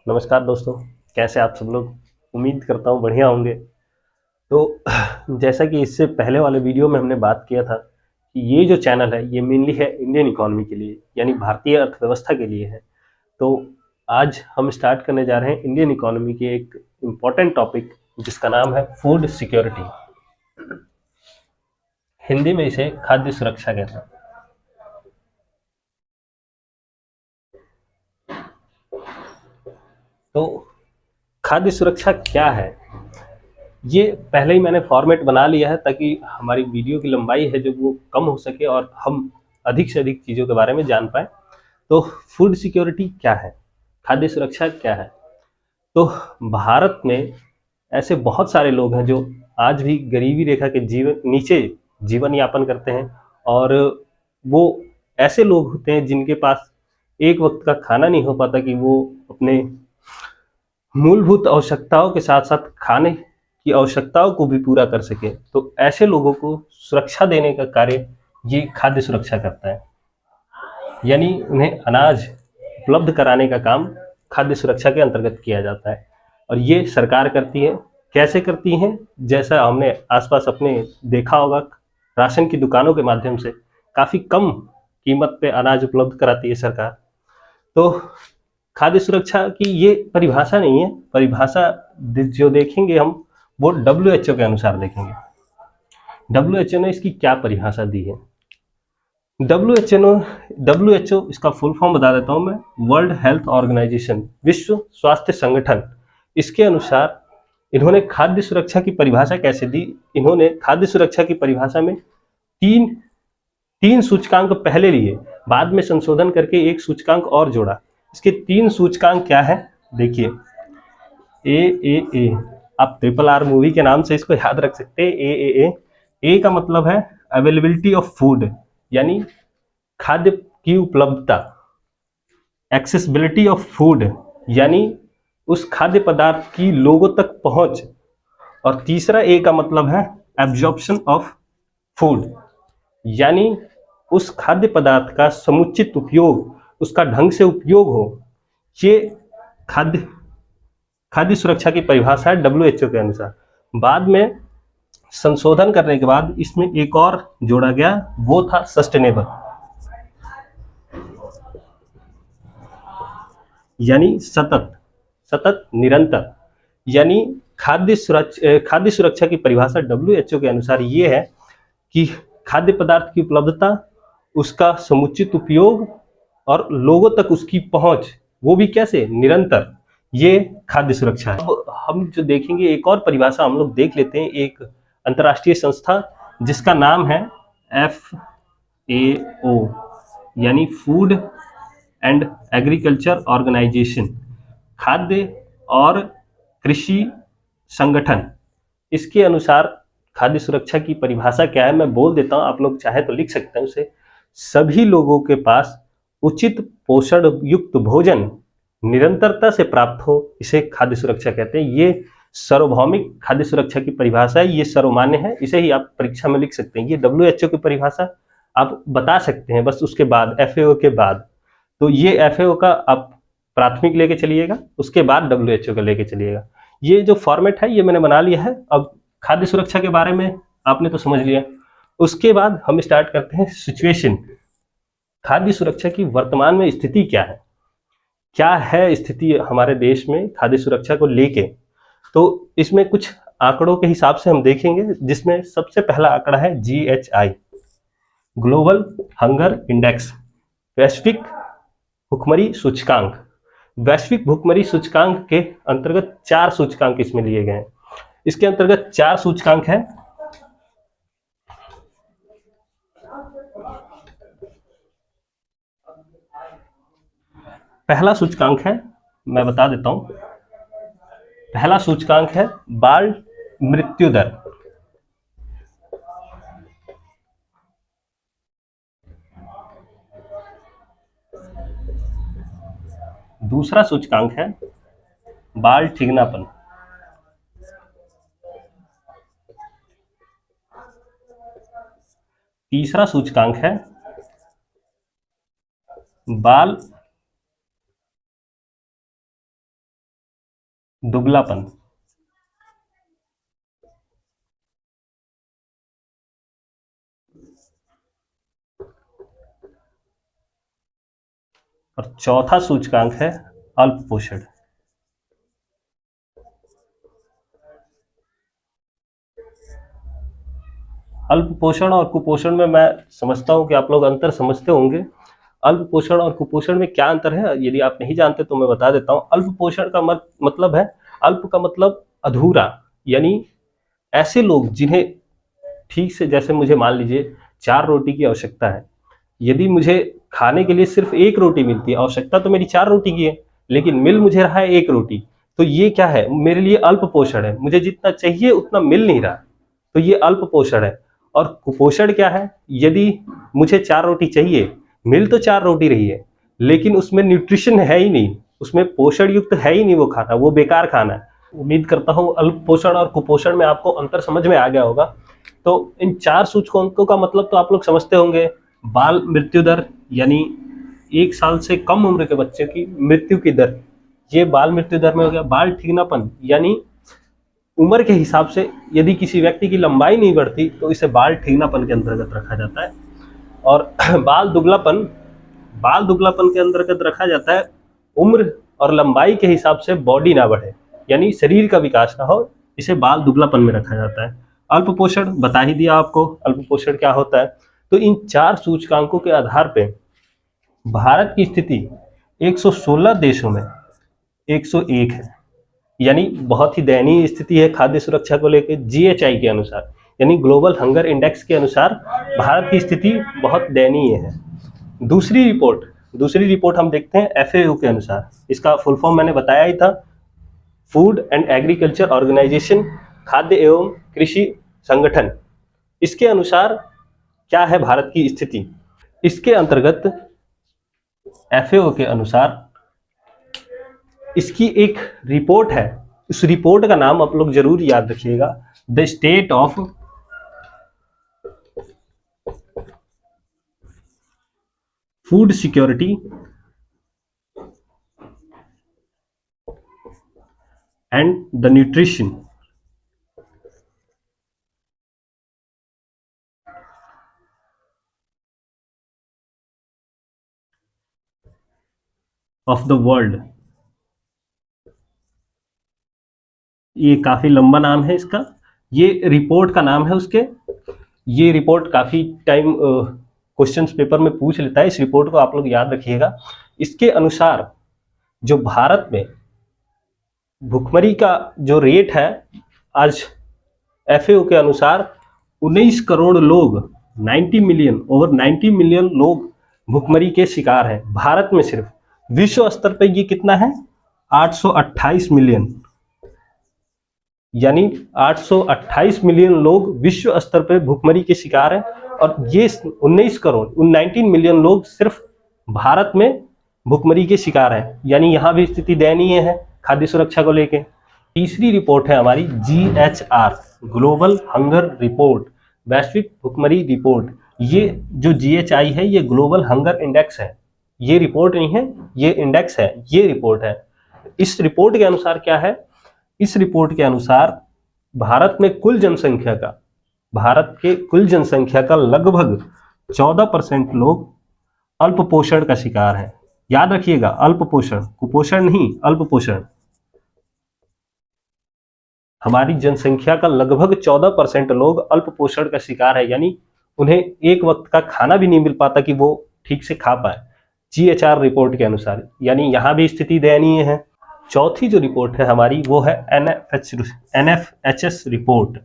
नमस्कार दोस्तों, कैसे आप सब लोग। उम्मीद करता हूँ बढ़िया होंगे। तो जैसा कि इससे पहले वाले वीडियो में हमने बात किया था कि ये जो चैनल है ये मेनली है इंडियन इकोनॉमी के लिए, यानी भारतीय अर्थव्यवस्था के लिए है। तो आज हम स्टार्ट करने जा रहे हैं इंडियन इकोनॉमी के एक इम्पॉर्टेंट टॉपिक जिसका नाम है फूड सिक्योरिटी। हिंदी में इसे खाद्य सुरक्षा कहते हैं। तो खाद्य सुरक्षा क्या है, ये पहले ही मैंने फॉर्मेट बना लिया है ताकि हमारी वीडियो की लंबाई है जो वो कम हो सके और हम अधिक से अधिक चीज़ों के बारे में जान पाए। तो फूड सिक्योरिटी क्या है, खाद्य सुरक्षा क्या है। तो भारत में ऐसे बहुत सारे लोग हैं जो आज भी गरीबी रेखा के जीवन नीचे जीवन यापन करते हैं, और वो ऐसे लोग होते हैं जिनके पास एक वक्त का खाना नहीं हो पाता कि वो अपने मूलभूत आवश्यकताओं के साथ साथ खाने की आवश्यकताओं को भी पूरा कर सके। तो ऐसे लोगों को सुरक्षा देने का कार्य ये खाद्य सुरक्षा करता है, यानी उन्हें अनाज उपलब्ध कराने का काम खाद्य सुरक्षा के अंतर्गत किया जाता है। और ये सरकार करती है। कैसे करती हैं, जैसा हमने आसपास अपने देखा होगा, राशन की दुकानों के माध्यम से काफ़ी कम कीमत पे अनाज उपलब्ध कराती है सरकार। तो खाद्य सुरक्षा की ये परिभाषा नहीं है, परिभाषा जो देखेंगे हम वो WHO के अनुसार देखेंगे। WHO ने इसकी क्या परिभाषा दी है। WHO इसका फुल फॉर्म बता देता हूं मैं, वर्ल्ड हेल्थ ऑर्गेनाइजेशन, विश्व स्वास्थ्य संगठन। इसके अनुसार इन्होंने खाद्य सुरक्षा की परिभाषा कैसे दी। इन्होंने खाद्य सुरक्षा की परिभाषा में तीन तीन सूचकांक पहले लिए, बाद में संशोधन करके एक सूचकांक और जोड़ा। इसके तीन सूचकांक क्या है, देखिए। ए, आप RRR मूवी के नाम से इसको याद रख सकते हैं। ए का मतलब है अवेलेबिलिटी ऑफ फूड, यानी खाद्य की उपलब्धता। एक्सेसिबिलिटी ऑफ फूड, यानी उस खाद्य पदार्थ की लोगों तक पहुंच। और तीसरा ए का मतलब है एब्जॉर्प्शन ऑफ फूड, यानी उस खाद्य पदार्थ का समुचित उपयोग, उसका ढंग से उपयोग हो। ये खाद्य खाद्य सुरक्षा की परिभाषा है WHO के अनुसार। बाद में संशोधन करने के बाद इसमें एक और जोड़ा गया, वो था सस्टेनेबल, यानी सतत सतत निरंतर। यानी खाद्य सुरक्षा की परिभाषा WHO के अनुसार ये है कि खाद्य पदार्थ की उपलब्धता, उसका समुचित उपयोग और लोगों तक उसकी पहुंच, वो भी कैसे, निरंतर। ये खाद्य सुरक्षा है। अब हम जो देखेंगे एक और परिभाषा हम लोग देख लेते हैं, एक अंतर्राष्ट्रीय संस्था जिसका नाम है FAO, यानी फूड एंड एग्रीकल्चर ऑर्गेनाइजेशन, खाद्य और कृषि संगठन। इसके अनुसार खाद्य सुरक्षा की परिभाषा क्या है, मैं बोल देता हूं, आप लोग चाहे तो लिख सकते हैं उसे। सभी लोगों के पास उचित पोषण युक्त भोजन निरंतरता से प्राप्त हो, इसे खाद्य सुरक्षा कहते हैं। ये सार्वभौमिक खाद्य सुरक्षा की परिभाषा है, ये सर्वमान्य है, इसे ही आप परीक्षा में लिख सकते हैं। ये WHO की परिभाषा आप बता सकते हैं बस उसके बाद, FAO के बाद। तो ये FAO का आप प्राथमिक लेके चलिएगा, उसके बाद WHO का लेके चलिएगा। ये जो फॉर्मेट है ये मैंने बना लिया है। अब खाद्य सुरक्षा के बारे में आपने तो समझ लिया, उसके बाद हम स्टार्ट करते हैं सिचुएशन। खाद्य सुरक्षा की वर्तमान में स्थिति क्या है स्थिति हमारे देश में खाद्य सुरक्षा को लेके। तो इसमें कुछ आंकड़ों के हिसाब से हम देखेंगे, जिसमें सबसे पहला आंकड़ा है GHI, ग्लोबल हंगर इंडेक्स, वैश्विक भुखमरी सूचकांक। वैश्विक भुखमरी सूचकांक के अंतर्गत 4 सूचकांक इसमें लिए गए हैं। इसके अंतर्गत 4 सूचकांक है। पहला सूचकांक है, मैं बता देता हूं, पहला सूचकांक है बाल मृत्यु दर। दूसरा सूचकांक है बाल ठिगनापन। तीसरा सूचकांक है बाल दुबलापन। और चौथा सूचकांक है अल्प पोषण। अल्प पोषण और कुपोषण में मैं समझता हूं कि आप लोग अंतर समझते होंगे। अल्प पोषण और कुपोषण में क्या अंतर है, यदि आप नहीं जानते तो मैं बता देता हूं। अल्प पोषण का मतलब है, अल्प का मतलब अधूरा, यानी ऐसे लोग जिन्हें ठीक से, जैसे मुझे मान लीजिए 4 रोटी की आवश्यकता है, यदि मुझे खाने के लिए सिर्फ 1 रोटी मिलती है, आवश्यकता तो मेरी 4 रोटी की है, लेकिन मिल मुझे रहा है 1 रोटी, तो ये क्या है, मेरे लिए अल्प पोषण है, मुझे जितना चाहिए उतना मिल नहीं रहा, तो ये अल्प पोषण है। और कुपोषण क्या है, यदि मुझे 4 रोटी चाहिए, मिल तो 4 रोटी रही है, लेकिन उसमें न्यूट्रिशन है ही नहीं, उसमें पोषण युक्त है ही नहीं वो खाना, वो बेकार खाना है। उम्मीद करता हूँ अल्प पोषण और कुपोषण में आपको अंतर समझ में आ गया होगा। तो इन 4 सूचकांकों का मतलब तो आप लोग समझते होंगे। बाल मृत्यु दर, यानी 1 साल से कम उम्र के बच्चे की मृत्यु की दर, ये बाल मृत्यु दर में हो गया। बाल ठीकनापन, यानी उम्र के हिसाब से यदि किसी व्यक्ति की लंबाई नहीं बढ़ती तो इसे बाल ठीकनापन के अंतर्गत रखा जाता है। और बाल दुबलापन, बाल दुबलापन के अंतर्गत रखा जाता है उम्र और लंबाई के हिसाब से बॉडी ना बढ़े, यानी शरीर का विकास ना हो, इसे बाल दुबलापन में रखा जाता है। अल्प पोषण बता ही दिया आपको, अल्प पोषण क्या होता है। तो इन 4 सूचकांकों के आधार पे भारत की स्थिति 116 देशों में 101 है, यानी बहुत ही दयनीय स्थिति है खाद्य सुरक्षा को लेकर। जीएचआई के अनुसार, यानी ग्लोबल हंगर इंडेक्स के अनुसार भारत की स्थिति बहुत दयनीय है। दूसरी रिपोर्ट हम देखते हैं एफएओ के अनुसार। इसका फुल फॉर्म मैंने बताया ही था, फूड एंड एग्रीकल्चर ऑर्गेनाइजेशन, खाद्य एवं कृषि संगठन। इसके अनुसार क्या है भारत की स्थिति, इसके अंतर्गत एफएओ के अनुसार इसकी एक रिपोर्ट है, उस रिपोर्ट का नाम आप लोग जरूर याद रखिएगा, the state of food security and the nutrition of the world. ये काफी लंबा नाम है इसका, ये रिपोर्ट का नाम है उसके। ये रिपोर्ट काफी टाइम क्वेश्चंस पेपर में पूछ लेता है, इस रिपोर्ट को आप लोग याद रखिएगा। इसके अनुसार जो भारत में भुखमरी का जो रेट है, आज एफएओ के अनुसार 19 करोड़ लोग, 90 मिलियन, ओवर 90 मिलियन लोग भुखमरी के शिकार हैं भारत में सिर्फ। विश्व स्तर पर ये कितना है, 828 मिलियन, यानी 828 मिलियन लोग विश्व स्तर पर भुखमरी के शिकार हैं। और ये 19 करोड़, 19 मिलियन लोग सिर्फ भारत में भुखमरी के शिकार हैं, यानी यहाँ भी स्थिति दयनीय है खाद्य सुरक्षा को लेके। तीसरी रिपोर्ट है हमारी जीएचआर, ग्लोबल हंगर रिपोर्ट, वैश्विक भुखमरी रिपोर्ट। ये जो जीएचआई है ये ग्लोबल हंगर इंडेक्स है, ये रिपोर्ट नहीं है, ये इंडेक्स है, ये रिपोर्ट है। इस रिपोर्ट के अनुसार क्या है, इस रिपोर्ट के अनुसार भारत में कुल जनसंख्या का, भारत के कुल जनसंख्या का लगभग 14% लोग अल्प पोषण का शिकार है। याद रखिएगा, अल्प पोषण, कुपोषण नहीं, अल्प पोषण। हमारी जनसंख्या का लगभग 14% लोग अल्प पोषण का शिकार है, यानी उन्हें एक वक्त का खाना भी नहीं मिल पाता कि वो ठीक से खा पाए, जीएचआर रिपोर्ट के अनुसार, यानी यहां भी स्थिति दयनीय है। चौथी जो रिपोर्ट है हमारी वो है NFHS report,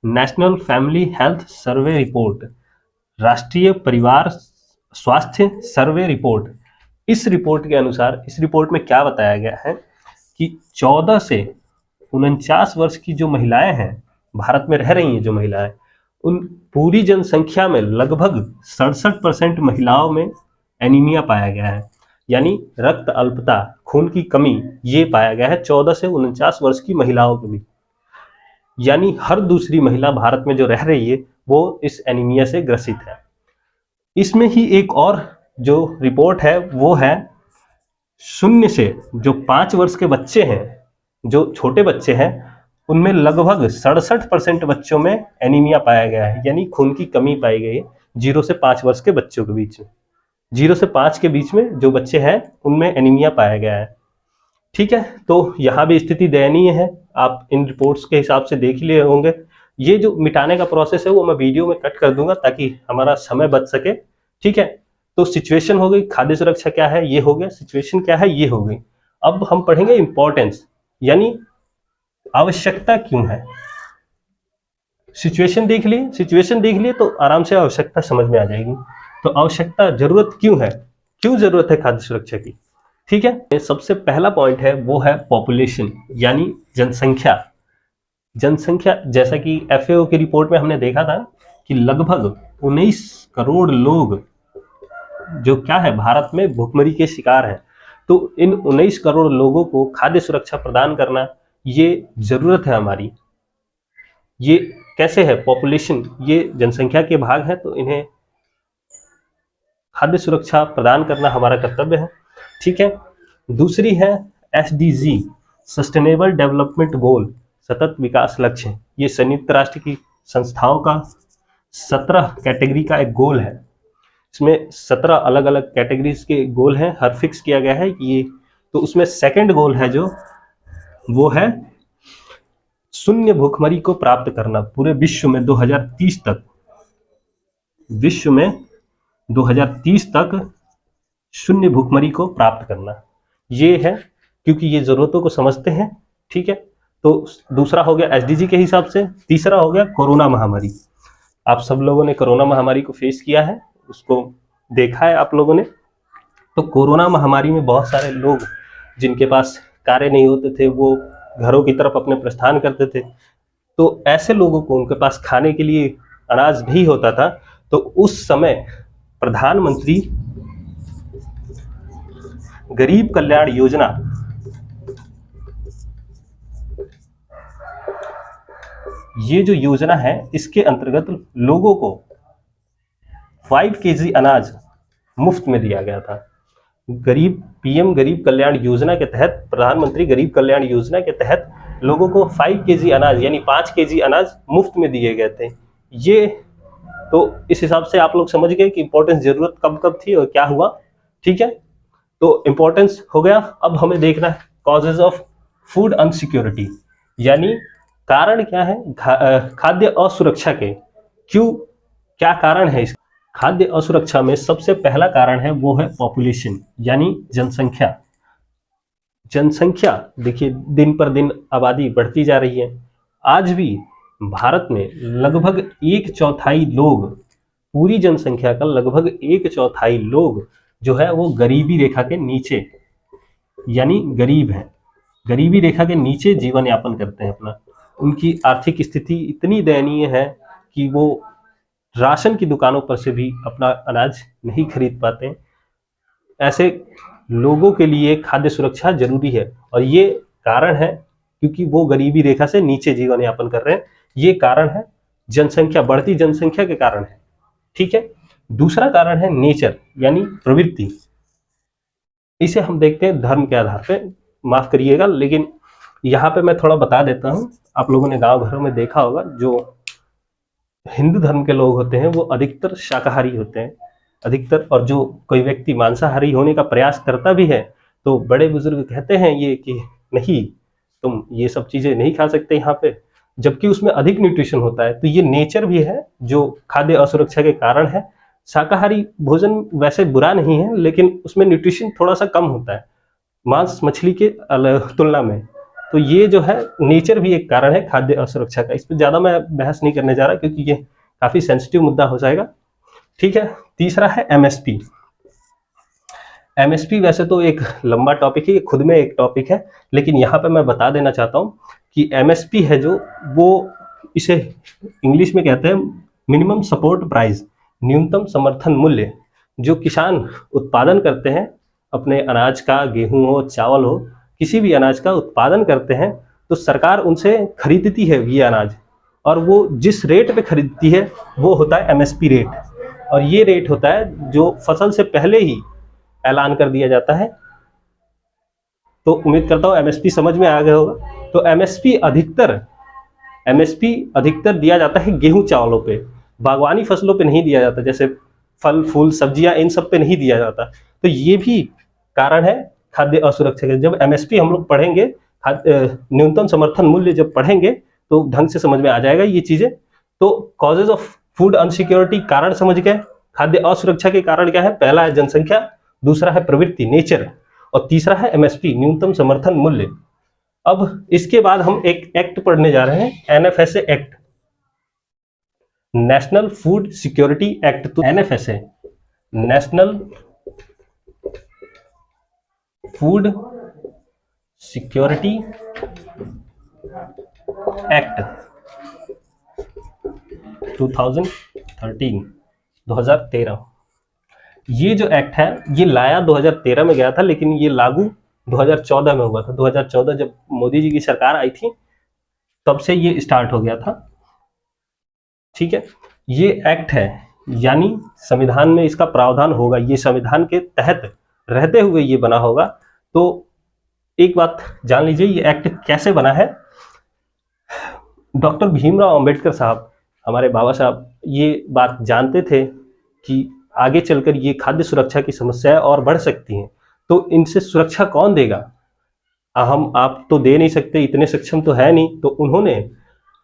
national family health survey report, राष्ट्रीय परिवार स्वास्थ्य सर्वे रिपोर्ट। इस रिपोर्ट के अनुसार, इस रिपोर्ट में क्या बताया गया है कि 14 से 49 वर्ष की जो महिलाएं हैं, भारत में रह रही हैं जो महिलाएं, उन पूरी जनसंख्या में लगभग 67% महिलाओं में एनीमिया पाया गया है, यानी रक्त अल्पता, खून की कमी, ये पाया गया है 14 से 49 वर्ष की महिलाओं को भी। यानी हर दूसरी महिला भारत में जो रह रही है वो इस एनीमिया से ग्रसित है। इसमें ही एक और जो रिपोर्ट है वो है 0 से जो 5 वर्ष के बच्चे हैं, जो छोटे बच्चे हैं उनमें लगभग 67% बच्चों में एनीमिया पाया गया है, यानी खून की कमी पाई गई है 0 से 5 वर्ष के बच्चों के बीच में। 0 से 5 के बीच में जो बच्चे हैं उनमें एनीमिया पाया गया है। ठीक है, तो यहाँ भी स्थिति दयनीय है, आप इन रिपोर्ट्स के हिसाब से देख लिए होंगे। ये जो मिटाने का प्रोसेस है वो मैं वीडियो में कट कर दूंगा ताकि हमारा समय बच सके। ठीक है, तो सिचुएशन हो गई, खाद्य सुरक्षा क्या है ये हो गया, सिचुएशन क्या है ये हो गई। अब हम पढ़ेंगे इंपॉर्टेंस, यानी आवश्यकता क्यों है। सिचुएशन देख लिए तो आराम से आवश्यकता समझ में आ जाएगी। तो आवश्यकता, जरूरत क्यों है, क्यों जरूरत है खाद्य सुरक्षा की। ठीक है, सबसे पहला पॉइंट है वो है पॉपुलेशन, यानी जनसंख्या। जनसंख्या, जैसा कि FAO की रिपोर्ट में हमने देखा था कि लगभग 19 करोड़ लोग जो क्या है भारत में भूखमरी के शिकार हैं। तो इन 19 करोड़ लोगों को खाद्य सुरक्षा प्रदान करना ये जरूरत है हमारी। ये कैसे है, पॉपुलेशन ये जनसंख्या के भाग है, तो इन्हें खाद्य सुरक्षा प्रदान करना हमारा कर्तव्य है। ठीक है, दूसरी है SDG, सस्टेनेबल डेवलपमेंट गोल, सतत विकास लक्ष्य। ये संयुक्त राष्ट्र की संस्थाओं का 17 कैटेगरी का एक गोल है। इसमें 17 अलग अलग कैटेगरीज के गोल हैं, हर फिक्स किया गया है ये। तो उसमें सेकंड गोल है जो वो है शून्य भूखमरी को प्राप्त करना पूरे विश्व में 2030 तक। विश्व में 2030 तक शून्य भूखमरी को प्राप्त करना ये है, क्योंकि ये जरूरतों को समझते हैं। ठीक है, तो दूसरा हो गया SDG के हिसाब से। तीसरा हो गया कोरोना महामारी। आप सब लोगों ने कोरोना महामारी को फेस किया है, उसको देखा है आप लोगों ने। तो कोरोना महामारी में बहुत सारे लोग जिनके पास कार्य नहीं होते थे वो घरों की तरफ अपने प्रस्थान करते थे। तो ऐसे लोगों को उनके पास खाने के लिए अनाज नहीं होता था। तो उस समय प्रधानमंत्री गरीब कल्याण योजना, ये जो योजना है इसके अंतर्गत लोगों को 5 kg अनाज मुफ्त में दिया गया था। PM गरीब कल्याण योजना के तहत, प्रधानमंत्री गरीब कल्याण योजना के तहत लोगों को 5 kg अनाज यानी 5 kg अनाज मुफ्त में दिए गए थे। ये तो इस हिसाब से आप लोग समझ गए कि इंपॉर्टेंस जरूरत कब कब थी और क्या हुआ। ठीक है, तो इंपॉर्टेंस हो गया। अब हमें देखना है कॉजेज ऑफ फूड अनसिक्योरिटी, यानी कारण क्या है खाद्य असुरक्षा के, क्यों, क्या कारण है इस खाद्य असुरक्षा में। सबसे पहला कारण है वो है पॉपुलेशन, यानी जनसंख्या। जनसंख्या देखिए दिन पर दिन आबादी बढ़ती जा रही है। आज भी भारत में लगभग 1/4 लोग, पूरी जनसंख्या का लगभग 1/4 लोग जो है वो गरीबी रेखा के नीचे, यानी गरीब हैं, गरीबी रेखा के नीचे जीवन यापन करते हैं अपना। उनकी आर्थिक स्थिति इतनी दयनीय है कि वो राशन की दुकानों पर से भी अपना अनाज नहीं खरीद पाते। ऐसे लोगों के लिए खाद्य सुरक्षा जरूरी है, और ये कारण है क्योंकि वो गरीबी रेखा से नीचे जीवन यापन कर रहे हैं। ये कारण है जनसंख्या, बढ़ती जनसंख्या के कारण है। ठीक है, दूसरा कारण है नेचर, यानी प्रवृत्ति। इसे हम देखते हैं धर्म के आधार पे, माफ करिएगा लेकिन यहाँ पे मैं थोड़ा बता देता हूँ। आप लोगों ने गांव घरों में देखा होगा, जो हिंदू धर्म के लोग होते हैं वो अधिकतर शाकाहारी होते हैं, अधिकतर। और जो कोई व्यक्ति मांसाहारी होने का प्रयास करता भी है तो बड़े बुजुर्ग कहते हैं ये कि नहीं, तुम ये सब चीजें नहीं खा सकते यहाँ पे, जबकि उसमें अधिक न्यूट्रिशन होता है। तो ये नेचर भी है जो खाद्य असुरक्षा के कारण है। शाकाहारी भोजन वैसे बुरा नहीं है, लेकिन उसमें न्यूट्रिशन थोड़ा सा कम होता है मांस मछली के तुलना में। तो ये जो है नेचर भी एक कारण है खाद्य असुरक्षा का। इस पर ज्यादा मैं बहस नहीं करने जा रहा क्योंकि ये काफी सेंसिटिव मुद्दा हो जाएगा। ठीक है, तीसरा है MSP। MSP वैसे तो एक लंबा टॉपिक है, खुद में एक टॉपिक है, लेकिन यहाँ पे मैं बता देना चाहता हूँ कि MSP है जो, वो इसे इंग्लिश में कहते हैं मिनिमम सपोर्ट प्राइस, न्यूनतम समर्थन मूल्य। जो किसान उत्पादन करते हैं अपने अनाज का, गेहूं हो चावल हो, किसी भी अनाज का उत्पादन करते हैं, तो सरकार उनसे खरीदती है ये अनाज, और वो जिस रेट पे खरीदती है वो होता है MSP रेट। और ये रेट होता है जो फसल से पहले ही ऐलान कर दिया जाता है। तो उम्मीद करता हूँ MSP समझ में आ गया होगा। तो एमएसपी अधिकतर दिया जाता है गेहूं चावलों पे, बागवानी फसलों पे नहीं दिया जाता, जैसे फल फूल सब्जियां इन सब पे नहीं दिया जाता। तो ये भी कारण है खाद्य असुरक्षा के। जब एमएसपी हम लोग पढ़ेंगे, न्यूनतम समर्थन मूल्य जब पढ़ेंगे तो ढंग से समझ में आ जाएगा ये चीजें। तो कॉजेज ऑफ फूड अनसिक्योरिटी, कारण समझ गए। खाद्य असुरक्षा के कारण क्या है? पहला है जनसंख्या, दूसरा है प्रवृत्ति नेचर, और तीसरा है एमएसपी न्यूनतम समर्थन मूल्य। अब इसके बाद हम एक एक्ट पढ़ने जा रहे हैं, NFSA act, national food security act. तो NFSA, national food security act 2013। ये जो एक्ट है ये लाया 2013 में गया था, लेकिन ये लागू 2014 में हुआ था। 2014 जब मोदी जी की सरकार आई थी तब से ये स्टार्ट हो गया था। ठीक है, ये एक्ट है, यानी संविधान में इसका प्रावधान होगा, ये संविधान के तहत रहते हुए ये बना होगा। तो एक बात जान लीजिए, ये एक्ट कैसे बना है। डॉक्टर भीमराव अंबेडकर साहब, हमारे बाबा साहब, ये बात जानते थे कि आगे चलकर ये खाद्य सुरक्षा की समस्याएं और बढ़ सकती हैं, तो इनसे सुरक्षा कौन देगा? हम आप तो दे नहीं सकते, इतने सक्षम तो है नहीं। तो उन्होंने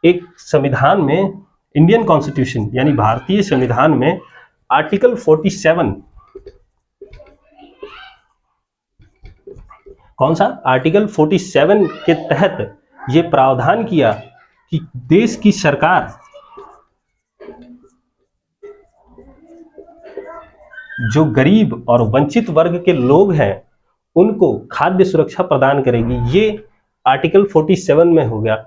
एक संविधान में, इंडियन कॉन्स्टिट्यूशन यानी भारतीय संविधान में आर्टिकल 47, कौन सा? आर्टिकल 47 के तहत ये प्रावधान किया कि देश की सरकार जो गरीब और वंचित वर्ग के लोग हैं उनको खाद्य सुरक्षा प्रदान करेगी। ये आर्टिकल 47 में हो गया,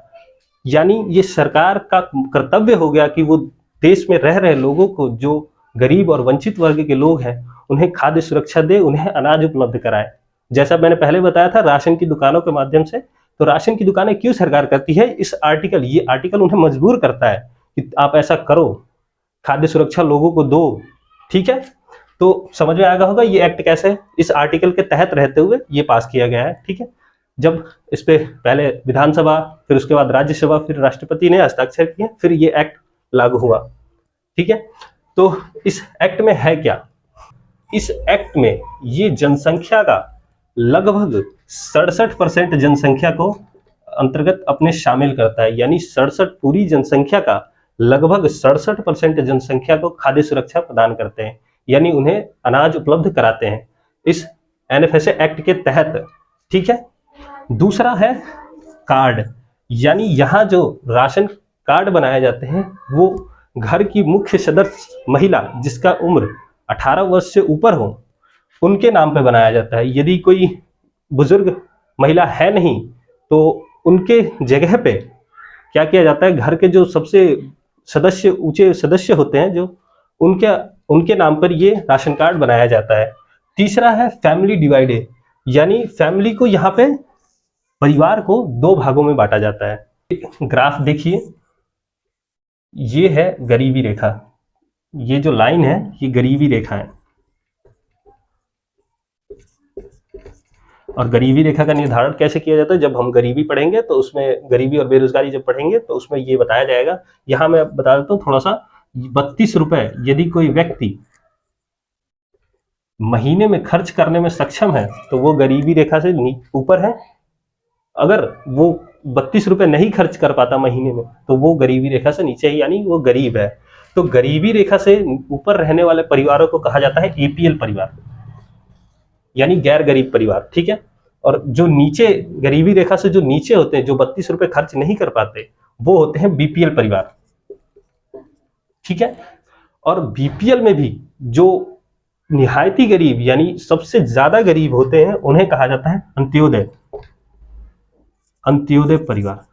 यानी ये सरकार का कर्तव्य हो गया कि वो देश में रह रहे लोगों को, जो गरीब और वंचित वर्ग के लोग हैं, उन्हें खाद्य सुरक्षा दे, उन्हें अनाज उपलब्ध कराए। जैसा मैंने पहले बताया था राशन की दुकानों के माध्यम से, तो राशन की दुकानें क्यों सरकार करती है? इस आर्टिकल, ये आर्टिकल उन्हें मजबूर करता है कि आप ऐसा करो, खाद्य सुरक्षा लोगों को दो। ठीक है, तो समझ में आ गया होगा ये एक्ट कैसे इस आर्टिकल के तहत रहते हुए ये पास किया गया है। ठीक है, जब इस पे पहले विधानसभा, फिर उसके बाद राज्यसभा, फिर राष्ट्रपति ने हस्ताक्षर किए, फिर ये एक्ट लागू हुआ। ठीक है, तो इस एक्ट में है क्या? इस एक्ट में ये जनसंख्या का लगभग 67% जनसंख्या को अंतर्गत अपने शामिल करता है, यानी 67 पूरी जनसंख्या का लगभग 67% जनसंख्या को खाद्य सुरक्षा प्रदान करते हैं, यानी उन्हें अनाज उपलब्ध कराते हैं इस एनएफएसए एक्ट के तहत। ठीक है, दूसरा है कार्ड, यानी यहाँ जो राशन कार्ड बनाए जाते हैं वो घर की मुख्य सदस्य महिला जिसका उम्र 18 वर्ष से ऊपर हो उनके नाम पे बनाया जाता है। यदि कोई बुजुर्ग महिला है नहीं तो उनके जगह पे क्या किया जाता है, घर के जो सबसे सदस्य, ऊंचे सदस्य होते हैं, जो उनके नाम पर ये राशन कार्ड बनाया जाता है। तीसरा है फैमिली डिवाइडेड, यानी फैमिली को यहाँ पे, परिवार को 2 भागों में बांटा जाता है। ग्राफ देखिए, ये है गरीबी रेखा, ये जो लाइन है ये गरीबी रेखा है, और गरीबी रेखा का निर्धारण कैसे किया जाता है? जब हम गरीबी पढ़ेंगे तो उसमें, गरीबी और बेरोजगारी जब पढ़ेंगे तो उसमें ये बताया जाएगा। यहाँ मैं बता देता हूँ थोड़ा सा, 32 रुपए यदि कोई व्यक्ति महीने में खर्च करने में सक्षम है तो वो गरीबी रेखा से ऊपर है। अगर वो 32 रुपए नहीं खर्च कर पाता महीने में तो वो गरीबी रेखा से नीचे है, यानी वो गरीब है। तो गरीबी रेखा से ऊपर रहने वाले परिवारों को कहा जाता है एपीएल परिवार, यानी गैर गरीब परिवार। ठीक है, और जो नीचे, गरीबी रेखा से जो नीचे होते हैं, जो 32 रुपए खर्च नहीं कर पाते, वो होते हैं बीपीएल परिवार। ठीक है, और बीपीएल में भी जो निहायती गरीब यानी सबसे ज्यादा गरीब होते हैं उन्हें कहा जाता है अंत्योदय परिवार।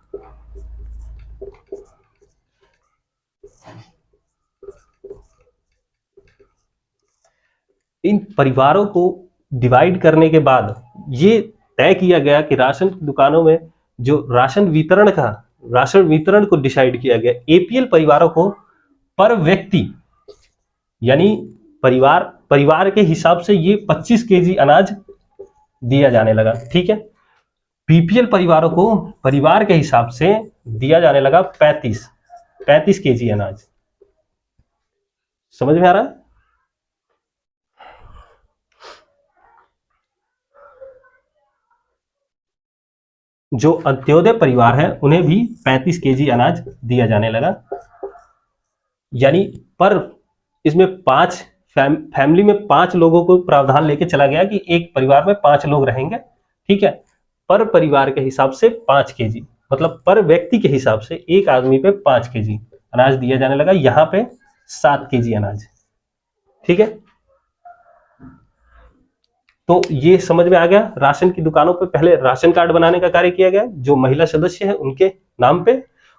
इन परिवारों को डिवाइड करने के बाद ये तय किया गया कि राशन दुकानों में जो राशन वितरण को डिसाइड किया गया, एपीएल परिवारों को पर व्यक्ति, यानी परिवार के हिसाब से ये 25 केजी अनाज दिया जाने लगा। ठीक है, बीपीएल परिवारों को परिवार के हिसाब से दिया जाने लगा 35 केजी अनाज। समझ में आ रहा है? जो अंत्योदय परिवार है उन्हें भी 35 केजी अनाज दिया जाने लगा। यानी पर इसमें फैमिली में 5 लोगों को प्रावधान लेके चला गया कि एक परिवार में 5 लोग रहेंगे, ठीक है। पर परिवार के हिसाब से 5 केजी, मतलब पर व्यक्ति के हिसाब से एक आदमी पे 5 केजी अनाज दिया जाने लगा। यहाँ पे 7 केजी अनाज, ठीक है। तो ये समझ में आ गया। राशन की दुकानों पे पहले राशन कार्ड बनाने का कार्य किया गया, जो महिला सदस्य है उनके नाम पे।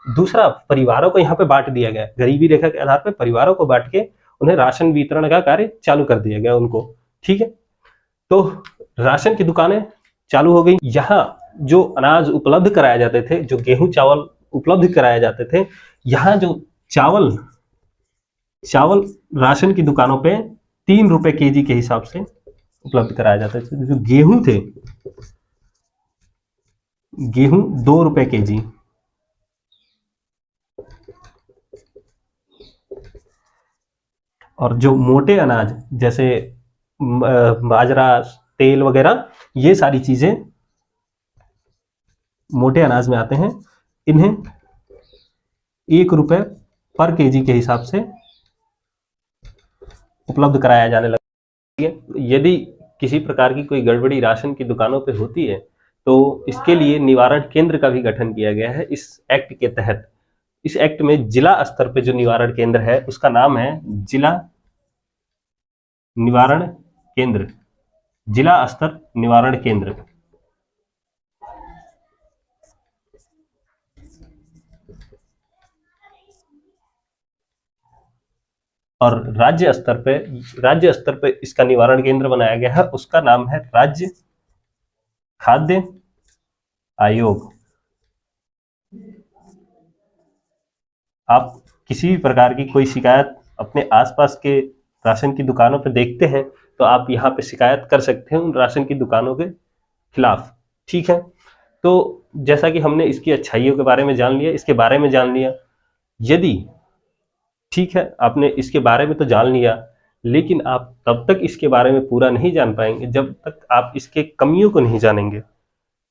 दूसरा, परिवारों को यहाँ पे बांट दिया गया, गरीबी रेखा के आधार पे परिवारों को बांट के उन्हें राशन वितरण का कार्य चालू कर दिया गया उनको, ठीक है। तो राशन की दुकानें चालू हो गई। यहाँ जो अनाज उपलब्ध कराए जाते थे, जो गेहूं चावल उपलब्ध कराए जाते थे, यहाँ जो चावल राशन की दुकानों पे 3 रुपए केजी के हिसाब से उपलब्ध कराए जाते थे। जो गेहूं थे, गेहूं 2 रुपए केजी, और जो मोटे अनाज जैसे बाजरा, तेल वगैरह, ये सारी चीजें मोटे अनाज में आते हैं, इन्हें 1 रुपए पर केजी के हिसाब से उपलब्ध कराया जाने लगा। यदि किसी प्रकार की कोई गड़बड़ी राशन की दुकानों पे होती है तो इसके लिए निवारण केंद्र का भी गठन किया गया है इस एक्ट के तहत। इस एक्ट में जिला स्तर पे जो निवारण केंद्र है उसका नाम है जिला निवारण केंद्र, जिला स्तर निवारण केंद्र। और राज्य स्तर पे इसका निवारण केंद्र बनाया गया है, उसका नाम है राज्य खाद्य आयोग। आप किसी भी प्रकार की कोई शिकायत अपने आसपास के राशन की दुकानों पे देखते हैं तो आप यहाँ पे शिकायत कर सकते हैं उन राशन की दुकानों के खिलाफ, ठीक है। तो जैसा कि हमने इसकी अच्छाइयों के बारे में जान लिया, इसके बारे में जान लिया, यदि ठीक है आपने इसके बारे में तो जान लिया, लेकिन आप तब तक इसके बारे में पूरा नहीं जान पाएंगे जब तक आप इसके कमियों को नहीं जानेंगे।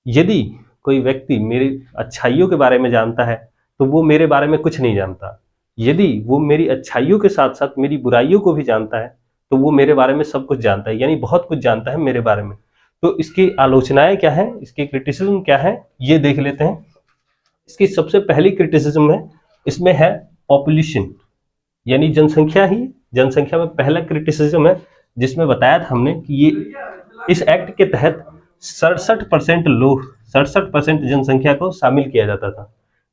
यदि कोई व्यक्ति मेरी अच्छाइयों के बारे में जानता है तो वो मेरे बारे में कुछ नहीं जानता। यदि वो मेरी अच्छाइयों के साथ साथ मेरी बुराइयों को भी जानता है तो वो मेरे बारे में सब कुछ जानता है, यानी बहुत कुछ जानता है मेरे बारे में। तो इसकी आलोचनाएं क्या है, इसकी क्रिटिसिज्म क्या है, ये देख लेते हैं। इसकी सबसे पहली क्रिटिसिज्म है, इसमें है पॉपुलेशन, यानी जनसंख्या ही। जनसंख्या में पहला क्रिटिसिज्म है जिसमें बताया था हमने कि ये इस एक्ट के तहत 67% लोग, 67% जनसंख्या को शामिल किया जाता था,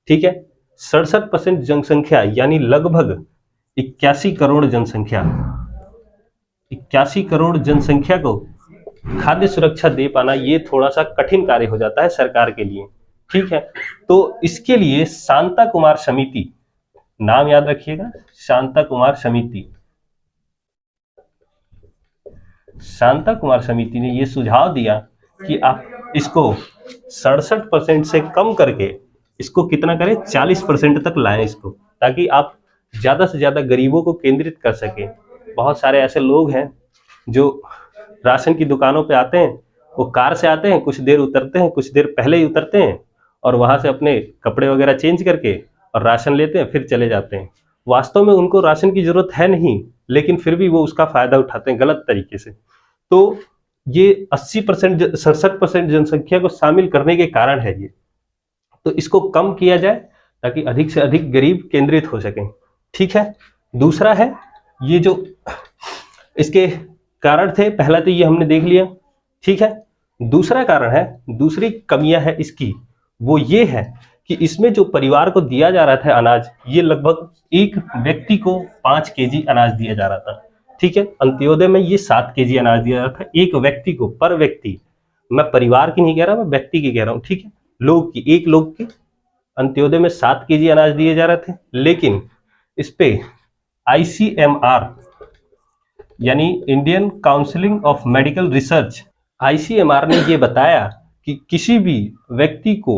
ठीक है। 67% जनसंख्या यानी लगभग 81 करोड़ जनसंख्या, 81 करोड़ जनसंख्या को खाद्य सुरक्षा दे पाना ये थोड़ा सा कठिन कार्य हो जाता है सरकार के लिए, ठीक है। तो इसके लिए शांता कुमार समिति, नाम याद रखिएगा, शांता कुमार समिति, शांता कुमार समिति ने यह सुझाव दिया कि आप इसको 67% से कम करके इसको कितना करें, 40% तक लाएं इसको, ताकि आप ज्यादा से ज्यादा गरीबों को केंद्रित कर सके। बहुत सारे ऐसे लोग हैं जो राशन की दुकानों पे आते हैं, वो कार से आते हैं, कुछ देर उतरते हैं, कुछ देर पहले ही उतरते हैं और वहां से अपने कपड़े वगैरह चेंज करके और राशन लेते हैं, फिर चले जाते हैं। वास्तव में उनको राशन की जरूरत है नहीं, लेकिन फिर भी वो उसका फायदा उठाते हैं गलत तरीके से। तो ये 80%, 67% जनसंख्या को शामिल करने के कारण है ये। तो इसको कम किया जाए ताकि अधिक से अधिक गरीब केंद्रित हो सकें, ठीक है। दूसरा है, ये जो इसके कारण थे, पहला तो ये हमने देख लिया, ठीक है। दूसरा कारण है, दूसरी कमियां है इसकी, वो ये है कि इसमें जो परिवार को दिया जा रहा था अनाज, ये लगभग एक व्यक्ति को 5 केजी अनाज दिया जा रहा था, ठीक है। अंत्योदय में ये 7 केजी अनाज दिया जा रहा था एक व्यक्ति को, पर व्यक्ति। मैं परिवार की नहीं कह रहा, मैं व्यक्ति की कह रहा हूँ, ठीक है, लोग की, एक लोग की। अंत्योदय में 7 केजी अनाज दिए जा रहे थे, लेकिन इस पे ICMR यानी Indian counselling of medical research, ICMR ने ये बताया कि कि किसी भी व्यक्ति को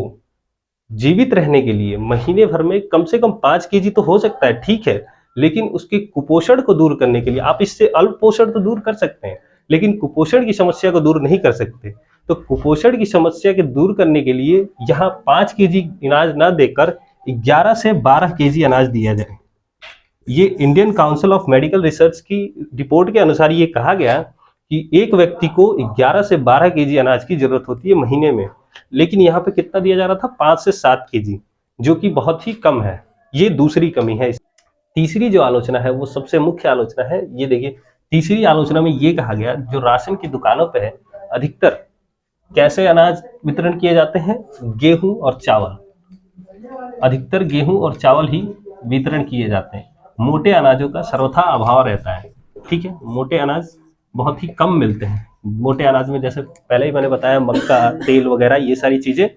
जीवित रहने के लिए महीने भर में कम से कम 5 केजी तो हो सकता है, ठीक है, लेकिन उसके कुपोषण को दूर करने के लिए आप इससे अल्प पोषण तो दूर कर सकते हैं, लेकिन कुपोषण की समस्या को दूर नहीं कर सकते। तो कुपोषण की समस्या के दूर करने के लिए यहाँ 5 केजी अनाज ना देकर 11 से 12 केजी अनाज दिया जाए। ये Indian council of medical research की रिपोर्ट के अनुसार ये कहा गया कि एक व्यक्ति को 11 से 12 केजी अनाज की जरूरत होती है महीने में, लेकिन यहाँ पे कितना दिया जा रहा था, 5 से 7 केजी, जो कि बहुत ही कम है। ये दूसरी कमी है। तीसरी जो आलोचना है वो सबसे मुख्य आलोचना है। ये देखिए, तीसरी आलोचना में ये कहा गया, जो राशन की दुकानों पे है अधिकतर कैसे अनाज वितरण किए जाते हैं, गेहूं और चावल, अधिकतर गेहूं और चावल ही वितरण किए जाते हैं। मोटे अनाजों का सर्वथा अभाव रहता है, ठीक है, मोटे अनाज बहुत ही कम मिलते हैं। मोटे अनाज में जैसे पहले ही मैंने बताया, मक्का, तेल वगैरह, ये सारी चीजें,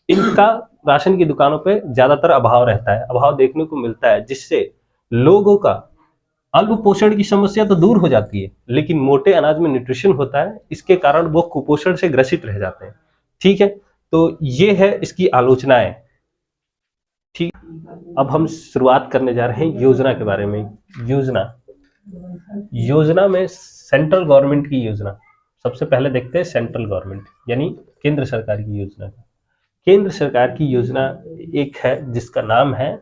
इनका राशन की दुकानों पे ज्यादातर अभाव रहता है, अभाव देखने को मिलता है, जिससे लोगों का अल्प पोषण की समस्या तो दूर हो जाती है, लेकिन मोटे अनाज में न्यूट्रिशन होता है, इसके कारण वो कुपोषण से ग्रसित रह जाते हैं। ठीक है, तो ये है इसकी आलोचनाएं। ठीक, अब हम शुरुआत करने जा रहे हैं योजना के बारे में। योजना में सेंट्रल गवर्नमेंट की योजना, सबसे पहले देखते हैं सेंट्रल गवर्नमेंट यानी केंद्र सरकार की योजना। केंद्र सरकार की योजना एक है जिसका नाम है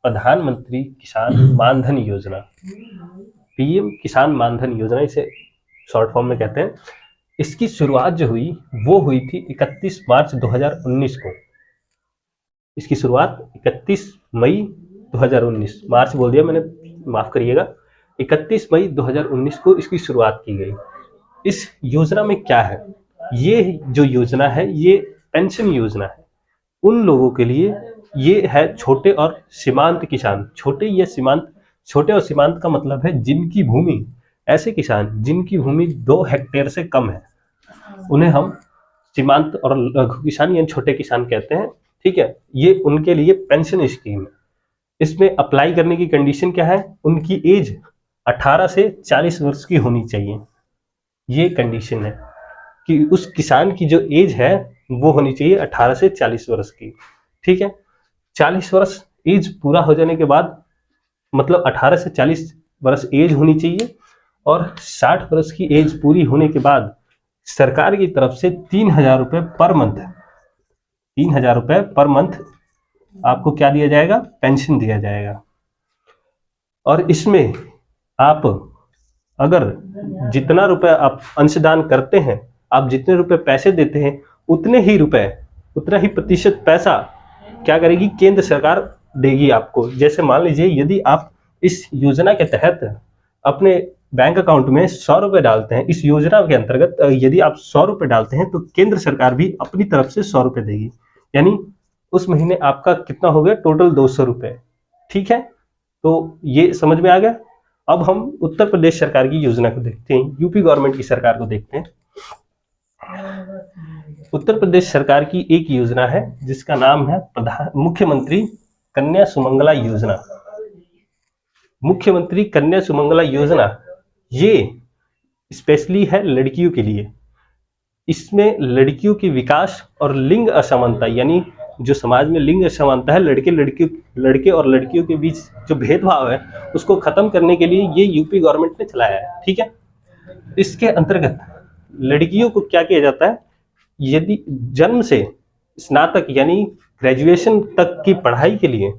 प्रधानमंत्री किसान मानधन योजना, पीएम किसान मानधन योजना इसे शॉर्ट फॉर्म में कहते हैं। इसकी शुरुआत जो हुई वो हुई थी 31 मार्च 2019 को। इसकी शुरुआत 31 मई 2019, मार्च बोल दिया मैंने, माफ करिएगा, 31 मई 2019 को इसकी शुरुआत की गई। इस योजना में क्या है, ये जो योजना है ये पेंशन योजना है उन लोगों के लिए। ये है छोटे और सीमांत किसान। छोटे और सीमांत का मतलब है जिनकी भूमि, ऐसे किसान जिनकी भूमि 2 हेक्टेयर से कम है, उन्हें हम सीमांत और लघु किसान यानी छोटे किसान कहते हैं। ठीक है, ये उनके लिए पेंशन स्कीम है। इसमें अप्लाई करने की कंडीशन क्या है, उनकी एज 18 से 40 वर्ष की होनी चाहिए। ये कंडीशन है कि उस किसान की जो एज है वो होनी चाहिए 18 से 40 वर्ष की। ठीक है, 40 वर्ष एज पूरा हो जाने के बाद, मतलब 18 से 40 वर्ष एज होनी चाहिए, और 60 वर्ष की एज पूरी होने के बाद सरकार की तरफ से 3,000 रुपये पर मंथ, 3,000 रुपये पर मंथ आपको क्या दिया जाएगा, पेंशन दिया जाएगा। और इसमें आप अगर जितना रुपए आप अंशदान करते हैं, आप जितने रुपए पैसे देते हैं, उतना ही प्रतिशत पैसा क्या करेगी, केंद्र सरकार देगी आपको। जैसे मान लीजिए यदि आप इस योजना के तहत अपने बैंक अकाउंट में 100 रुपए डालते हैं, इस योजना के अंतर्गत यदि आप 100 रुपए डालते हैं तो केंद्र सरकार भी अपनी तरफ से 100 रुपए देगी, यानी उस महीने आपका कितना हो गया, टोटल 200 रुपए। ठीक है, तो ये समझ में आ गया। अब हम उत्तर प्रदेश सरकार की योजना को देखते हैं, यूपी गवर्नमेंट की सरकार को देखते हैं। उत्तर प्रदेश सरकार की एक योजना है जिसका नाम है मुख्यमंत्री कन्या सुमंगला योजना। मुख्यमंत्री कन्या सुमंगला योजना ये स्पेशली है लड़कियों के लिए। इसमें लड़कियों के विकास और लिंग असमानता, यानी जो समाज में लिंग असमानता है, लड़के और लड़कियों के बीच जो भेदभाव है उसको खत्म करने के लिए ये यूपी गवर्नमेंट ने चलाया है। ठीक है, इसके अंतर्गत लड़कियों को क्या किया जाता है, यदि जन्म से स्नातक यानी ग्रेजुएशन तक की पढ़ाई के लिए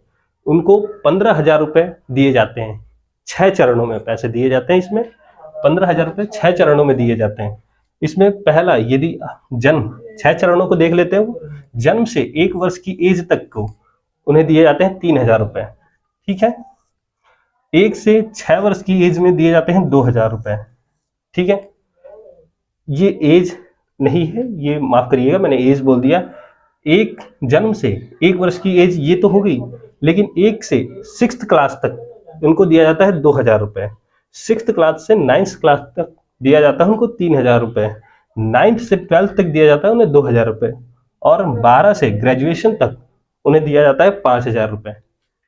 उनको 15,000 रुपए दिए जाते हैं। 6 चरणों में पैसे दिए जाते हैं। इसमें 15,000 रुपए 6 चरणों में दिए जाते हैं। इसमें पहला, यदि जन्म, 6 चरणों को देख लेते हैं, जन्म से 1 वर्ष की एज तक को उन्हें दिए जाते हैं 3,000 रुपए। ठीक है, 1 से 6 वर्ष की एज में दिए जाते हैं 2,000 रुपए। ठीक है, ये एज नहीं है, ये माफ करिएगा मैंने एज बोल दिया। एक जन्म से 1 वर्ष की एज ये तो हो गई, लेकिन 1 से 6th क्लास तक उनको दिया जाता है 2,000 रुपए। 6th क्लास से 9th क्लास तक दिया जाता है उनको 3,000 रुपए। 9th से 12th तक दिया जाता है उन्हें 2,000 रुपए, और 12 से ग्रेजुएशन तक उन्हें दिया जाता है 5,000 रुपए।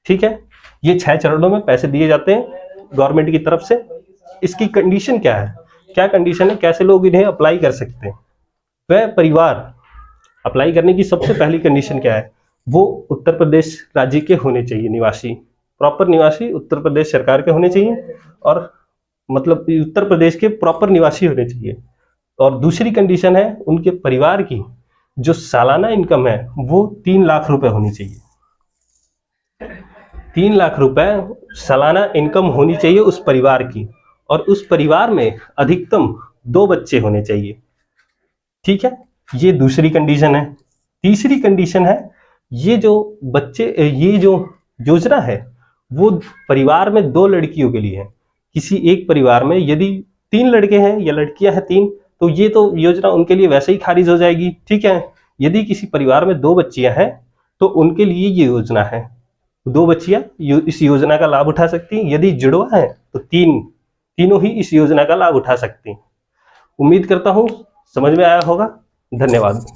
ठीक है, ये 6 चरणों में पैसे दिए जाते हैं गवर्नमेंट की तरफ से। इसकी कंडीशन क्या है, क्या कंडीशन है, कैसे लोग इन्हें अप्लाई कर सकते हैं। वह परिवार अप्लाई करने की सबसे पहली कंडीशन क्या है, वो उत्तर प्रदेश राज्य के होने चाहिए निवासी, प्रॉपर निवासी उत्तर प्रदेश सरकार के होने चाहिए, और मतलब उत्तर प्रदेश के प्रॉपर निवासी होने चाहिए। और दूसरी कंडीशन है उनके परिवार की जो सालाना इनकम है वो 3 लाख रुपए होनी चाहिए। 3 लाख रुपए सालाना इनकम होनी चाहिए उस परिवार की, और उस परिवार में अधिकतम 2 बच्चे होने चाहिए। ठीक है, ये दूसरी कंडीशन है। तीसरी कंडीशन है, ये जो बच्चे, ये जो योजना है वो परिवार में 2 लड़कियों के लिए है। किसी एक परिवार में यदि 3 लड़के हैं या लड़कियां हैं 3, तो ये तो योजना उनके लिए वैसे ही खारिज हो जाएगी। ठीक है, यदि किसी परिवार में 2 बच्चियां हैं तो उनके लिए ये योजना है, 2 बच्चियां इस योजना का लाभ उठा सकती हैं। यदि जुड़वा है तो तीनों ही इस योजना का लाभ उठा सकती हैं। उम्मीद करता हूं समझ में आया होगा। धन्यवाद।